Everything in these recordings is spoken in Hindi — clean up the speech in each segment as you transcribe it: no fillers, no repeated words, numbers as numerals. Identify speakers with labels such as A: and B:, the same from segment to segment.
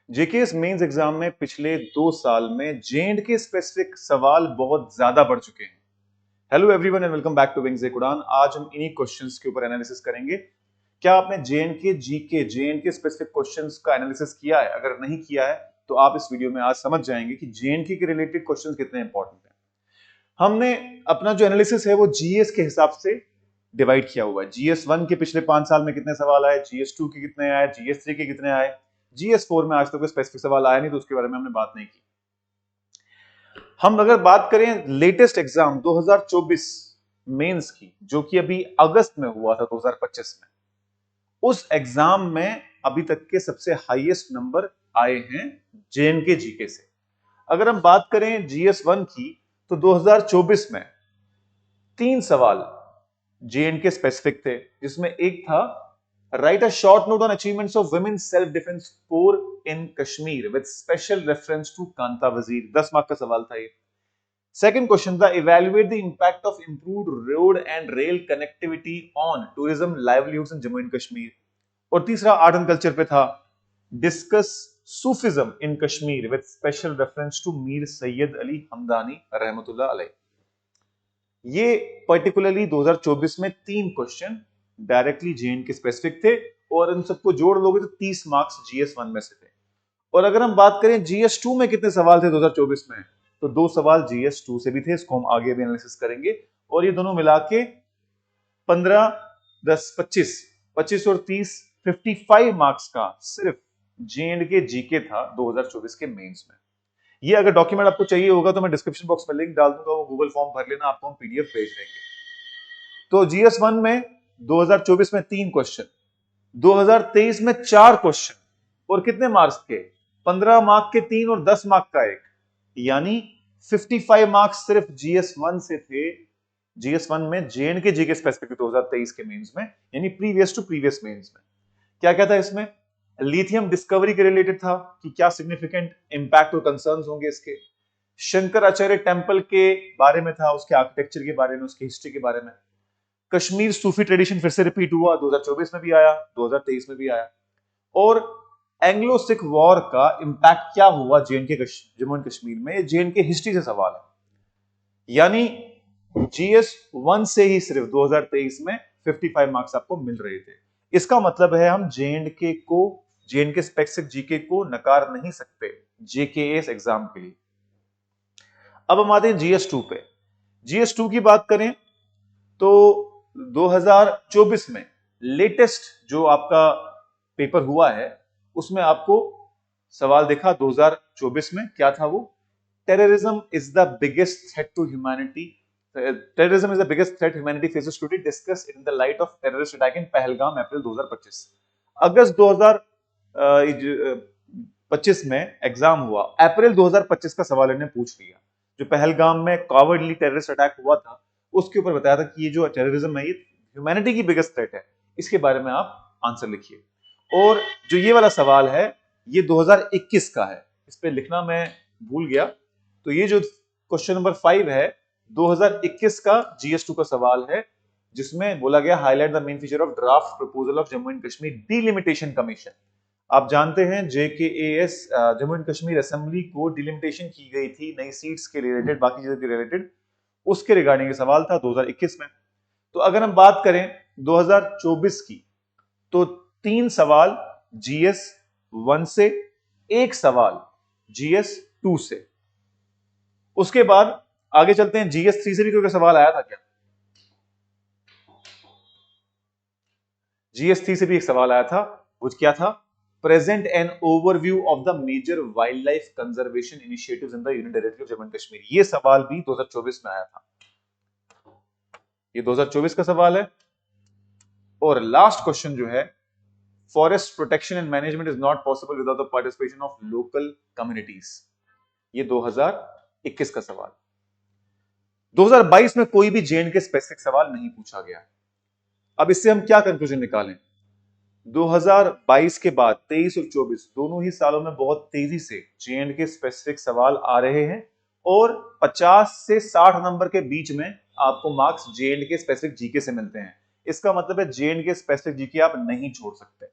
A: जेकेएस मेंस एग्जाम में पिछले 2 साल में जेएंडके स्पेसिफिक सवाल बहुत ज्यादा बढ़ चुके हैं। Hello everyone and welcome back to wings एक उड़ान। आज हम इन्हीं क्वेश्चंस के ऊपर एनालिसिस करेंगे। क्या आपने J&K GK J&K specific questions का एनालिसिस किया है? अगर नहीं किया है तो आप इस वीडियो में आज समझ जाएंगे कि जेएंडके के रिलेटेड क्वेश्चंस कितने इंपॉर्टेंट हैं। हमने अपना जो एनालिसिस है वो जीएस के हिसाब से डिवाइड किया हुआ है। जीएस 1 के पिछले 5 साल में कितने सवाल आए, जीएस 2 के कितने आए, जीएस 3 के कितने आए, जीएस 4 में आज तक कोई स्पेसिफिक सवाल आया नहीं तो उसके बारे में हमने बात नहीं की। हम अगर बात करें लेटेस्ट एग्जाम 2024 मेंस की, जो कि अभी अगस्त में हुआ था 2025 में, उस एग्जाम में अभी तक के सबसे हाईएस्ट नंबर आए हैं जेएनके जीके से। अगर हम बात करें जीएस 1 की तो 2024 में 3 सवाल जेएनके स्पेसिफिक थे, जिसमें एक था write a short note on achievements of women self defence corps in Kashmir with special reference to Kanta Wazir. 10 mark का सवाल था ये। सेकंड क्वेश्चन था evaluate the impact of improved road and rail connectivity on tourism livelihoods in Jammu and Kashmir. और तीसरा आर्ट एंड कल्चर पे था discuss Sufism in Kashmir with special reference to Mir Sayyid Ali Hamadani रहमतुल्लाह अलैह। ये पर्टिकुलरली 2024 में 3 क्वेश्चन डायरेक्टली जेएनके स्पेसिफिक थे और इन सबको जोड़ लोगे तो 30 मार्क्स जीएस 1 में से थे। और अगर हम बात करें जीएस 2 में कितने सवाल थे 2024 में, तो 2 सवाल जीएस 2 से भी थे। इसको हम आगे भी एनालिसिस करेंगे। और ये दोनों मिला के 15, 10, 25, 25 और 30, 55 मार्क्स का सिर्फ जेएनके जीके था 2024 के मेंस में। ये अगर डॉक्यूमेंट आपको चाहिए होगा तो मैं डिस्क्रिप्शन बॉक्स में लिंक डाल दूंगा, वो गूगल फॉर्म भर लेना, आपको हम पीडीएफ भेज देंगे। तो जीएस 1 में 2024 में 3 क्वेश्चन, 2023 में 4 क्वेश्चन और कितने मार्क्स के? 15 मार्क के 3 और 10 मार्क का एक, यानी 55 मार्क्स सिर्फ जीएस 1 से थे। जीएस 1 में जेएनके जीके स्पेसिफिक 2023 के मेंस में, यानी प्रीवियस टू प्रीवियस मेंस में। क्या क्या था इसमें? लिथियम डिस्कवरी के रिलेटेड था कि क्या सिग्निफिकेंट इंपैक्ट और कंसर्न्स होंगे इसके। शंकराचार्य टेम्पल के बारे में था, उसके आर्किटेक्चर के बारे में, उसकी हिस्ट्री के बारे में। कश्मीर सूफी ट्रेडिशन फिर से रिपीट हुआ, 2024 में भी आया, 2023 में भी आया। और एंग्लो सिख वॉर का इंपैक्ट क्या हुआ जेएनके जम्मू एंड कश्मीर में, जेएनके हिस्ट्री से सवाल है। यानी जीएस 1 से ही सिर्फ 2023 में 55 मार्क्स आपको मिल रहे थे। इसका मतलब है हम जेएनके स्पेसिफिक जीके को नकार नहीं सकते जेकेएस एग्जाम के लिए। अब हम आते हैं जीएस 2 पे। जीएस 2 की बात करें तो 2024 में लेटेस्ट जो आपका पेपर हुआ है उसमें आपको सवाल देखा 2024 में, क्या था वो? Terrorism is the biggest threat to humanity, terrorism is the biggest threat humanity faces today, discuss in the light of terrorist attack in Pahalgam April 2025। अगस्त 2025 में एग्जाम हुआ, अप्रैल 2025 का सवाल इन्हें पूछ लिया। जो पहलगाम में कॉवर्डली टेररिस्ट अटैक हुआ था उसके ऊपर बताया था कि ये जो टेररिज्म है ये ह्यूमैनिटी की बिगेस्ट थ्रेट है, इसके बारे में आप आंसर लिखिए। और जो ये वाला सवाल है ये 2021 का है, इस पे लिखना मैं भूल गया। तो ये जो क्वेश्चन नंबर 5 है 2021 का जीएस 2 का सवाल है, जिसमें बोला गया highlight the main feature of draft proposal of Jammu and Kashmir delimitation commission. आप जानते हैं JKS Jammu and Kashmir assembly को डिलिमिटेशन की गई थी नई सीट्स के रिलेटेड, बाकी चीजों के रिलेटेड, उसके रिगार्डिंग ये सवाल था 2021 में। तो अगर हम बात करें 2024 की तो 3 सवाल जीएस 1 से, 1 सवाल जीएस 2 से। उसके बाद आगे चलते हैं, जीएस 3 से भी कोई सवाल आया था क्या? जीएस 3 से भी एक सवाल आया था, वो क्या था? Present an overview of the major wildlife conservation initiatives in the union territory of Jammu and Kashmir. ये सवाल भी 2024 में आया था, ये 2024 का सवाल है। और लास्ट क्वेश्चन जो है, forest protection and management is not possible without the participation of local communities, ये 2021 का सवाल। 2022 में कोई भी जेएनके स्पेसिफिक सवाल नहीं पूछा गया। अब इससे हम क्या कंक्लूजन निकालें? 2022 के बाद 23 और 24 दोनों ही सालों में बहुत तेजी से जेएनके स्पेसिफिक सवाल आ रहे हैं और 50 से 60 नंबर के बीच में आपको मार्क्स जेएनके स्पेसिफिक जीके से मिलते हैं। इसका मतलब है जेएनके स्पेसिफिक जीके आप नहीं छोड़ सकते।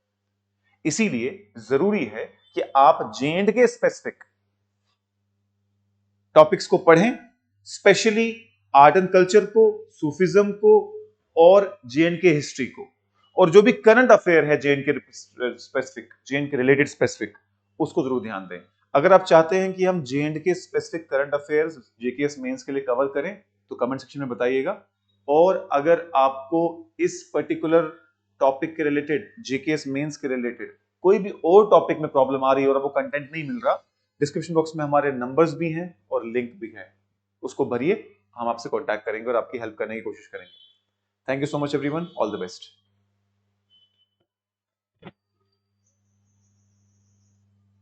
A: इसीलिए जरूरी है कि आप जेएंड के स्पेसिफिक टॉपिक्स को पढ़ें, स्पेशली आर्ट एंड कल्चर को, सूफिज्म को और जेएंड के हिस्ट्री को, और जो भी करंट अफेयर है जेएंड के स्पेसिफिक, जेएंड के रिलेटेड स्पेसिफिक, उसको जरूर ध्यान दें। अगर आप चाहते हैं कि हम J and K specific current affairs JKS mains के लिए कवर करें तो कमेंट सेक्शन में बताइएगा। और अगर आपको इस पर्टिकुलर टॉपिक के रिलेटेड, जेकेएस मेंस के रिलेटेड कोई भी और टॉपिक में प्रॉब्लम आ रही है और आपको कंटेंट नहीं मिल रहा, डिस्क्रिप्शन बॉक्स में हमारे नंबर्स भी हैं और लिंक भी है, उसको भरिए, हम आपसे कांटेक्ट करेंगे और आपकी हेल्प करने की कोशिश करेंगे। Thank you so much everyone, all the best.